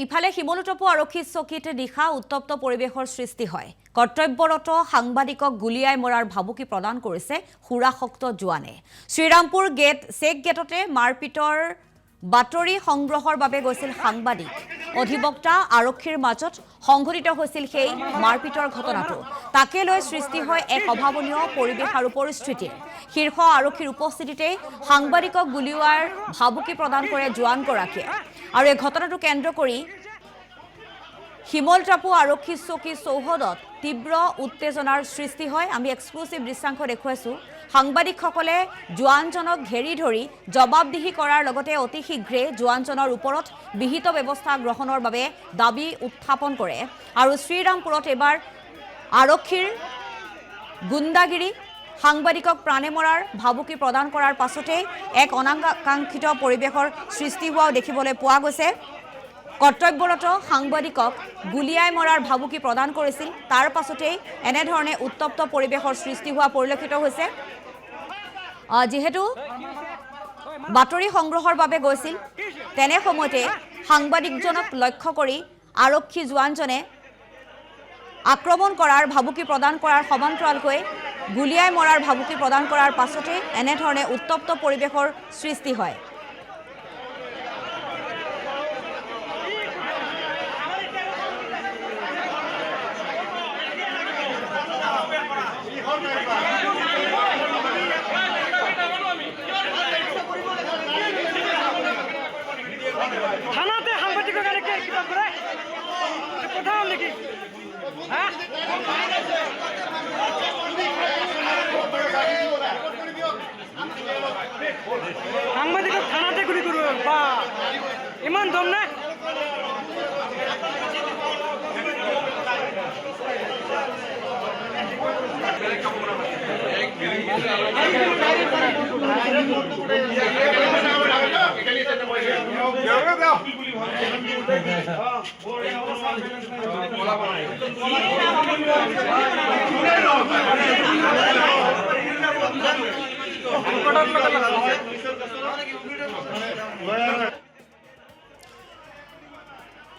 ইফালে শিমলুতপু আৰক্ষী চকীত নিশা উত্তপ্ত পৰিৱেশৰ সৃষ্টি হয়। কৰ্তব্যৰত সাংবাদিকক গুলিয়াই মৰাৰ ভাবুকি প্ৰদান কৰিছে সুৰাসক্ত জোৱানে। শ্ৰীৰামপুৰ চেক গেটতে মাৰপিটৰ বাতৰি সংগ্ৰহৰ বাবে গৈছিল সাংবাদিক। অধিবক্তা আৰক্ষীৰ মাজত সংঘটিত হৈছিল সেই মাৰপিটৰ ঘটনাটো। তাকে লৈ সৃষ্টি হয় এক অভাৱনীয় পৰিৱেশ আৰু পৰিস্থিতিৰ। শীৰ্ষ আৰক্ষীৰ উপস্থিতিতে সাংবাদিকক গুলিওৱাৰ ভাবুকি প্ৰদান কৰে জোৱানগৰাকীয়ে। আৰু এই ঘটনাটো কেন্দ্ৰ কৰি শিমলুতপু আৰক্ষী চকী চৌহদত তীব্ৰ উত্তেজনাৰ সৃষ্টি হয়। আমি এক্সক্লুসিভ দৃশ্যাংশ দেখুৱাইছো। সাংবাদিকসকলে জোৱানজনক ঘেৰি ধৰি জবাবদিহি কৰাৰ লগতে অতি শীঘ্ৰে জোৱানজনৰ ওপৰত বিহিত ব্যৱস্থা গ্ৰহণৰ বাবে দাবী উত্থাপন কৰে। আৰু শ্ৰীৰামপুৰত এবাৰ আৰক্ষীৰ গুণ্ডাগিৰি সাংবাদিকক প্ৰাণে মৰাৰ ভাবুকি প্ৰদান কৰাৰ পাছতে এক অনাকাংক্ষিত পৰিৱেশৰ সৃষ্টি হোৱাও দেখিবলৈ পোৱা গৈছে। কৰ্তব্যৰত সাংবাদিকক গুলিয়াই মৰাৰ ভাবুকি প্ৰদান কৰিছিল। তাৰ পাছতেই এনেধৰণে উত্তপ্ত পৰিৱেশৰ সৃষ্টি হোৱা পৰিলক্ষিত হৈছে। যিহেতু বাতৰি সংগ্ৰহৰ বাবে গৈছিল, তেনে সময়তে সাংবাদিকজনক লক্ষ্য কৰি আৰক্ষী জোৱানজনে আক্ৰমণ কৰাৰ ভাবুকি প্ৰদান কৰাৰ সমান্তৰালকৈ গুলিয়াই মৰাৰ ভাবুকি প্ৰদান কৰাৰ পাছতে এনেধৰণে উত্তপ্ত পৰিৱেশৰ সৃষ্টি হয়। থানাতে সাংবাদিকৰ কাৰণে কিবা কৰে কথা হ'ল নেকি? সাংবাদিকক থানাতে গুলি কৰিব বা ইমান দম নে?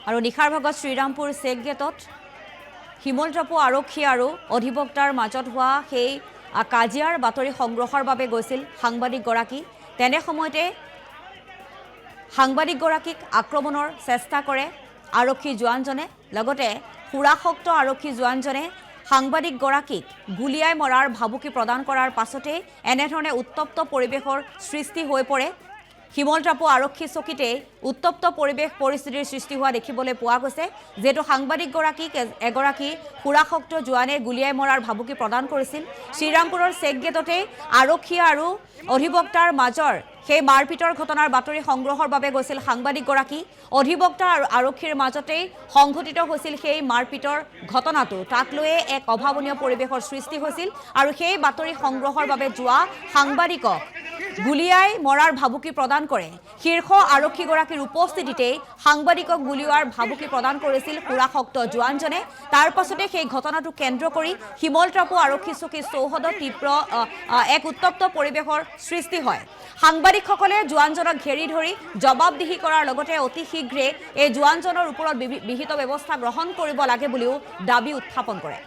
আৰু নিশাৰ ভাগত শ্ৰীৰামপুৰ চেক গেটত শিমলুতপু আৰক্ষী আৰু অধিবক্তাৰ মাজত হোৱা সেই কাজিয়াৰ বাতৰি সংগ্ৰহৰ বাবে গৈছিল সাংবাদিকগৰাকী। তেনে সময়তে সাংবাদিকগৰাকীক আক্ৰমণৰ চেষ্টা কৰে আৰক্ষী জোৱানজনে। লগতে সুৰাসক্ত আৰক্ষী জোৱানজনে সাংবাদিকগৰাকীক গুলিয়াই মৰাৰ ভাবুকি প্ৰদান কৰাৰ পাছতে এনেধৰণে উত্তপ্ত পৰিৱেশৰ সৃষ্টি হৈ পৰে। শিমলুতপু আৰক্ষী চকীতে উত্তপ্ত পৰিৱেশ পৰিস্থিতিৰ সৃষ্টি হোৱা দেখিবলৈ পোৱা গৈছে। যিহেতু সাংবাদিকগৰাকীক এগৰাকী সুৰাসক্ত জোৱানে গুলিয়াই মৰাৰ ভাবুকি প্ৰদান কৰিছিল। শ্ৰীৰামপুৰৰ চেক গেটতে আৰক্ষী আৰু অধিবক্তাৰ মাজৰ সেই মাৰপিটৰ ঘটনাৰ বাতৰি সংগ্ৰহৰ বাবে গৈছিল সাংবাদিকগৰাকী। অধিবক্তা আৰু আৰক্ষীৰ মাজতেই সংঘটিত হৈছিল সেই মাৰপিটৰ ঘটনাটো। তাক লৈয়ে এক অভাৱনীয় পৰিৱেশৰ সৃষ্টি হৈছিল। আৰু সেই বাতৰি সংগ্ৰহৰ বাবে যোৱা সাংবাদিকক গুলিয়াই মৰাৰ ভাবুকি প্ৰদান কৰে। শীৰ্ষ আৰক্ষীগৰাকীৰ উপস্থিতিতে সাংবাদিকক গুলিওৱাৰ ভাবুকি প্ৰদান কৰিছিল সুৰাসক্ত জোৱানজনে। তাৰ পাছতে সেই ঘটনাটো কেন্দ্ৰ কৰি শিমলুতপু আৰক্ষী চকী চৌহদত তীব্ৰ এক উত্তপ্ত পৰিৱেশৰ সৃষ্টি হয়। সাংবাদিকসকলে জোৱানজনক ঘেৰি ধৰি জবাবদিহি কৰাৰ লগতে অতি শীঘ্ৰে এই জোৱানজনৰ ওপৰত বিহিত ব্যৱস্থা গ্ৰহণ কৰিব লাগে বুলিও দাবী উত্থাপন কৰে।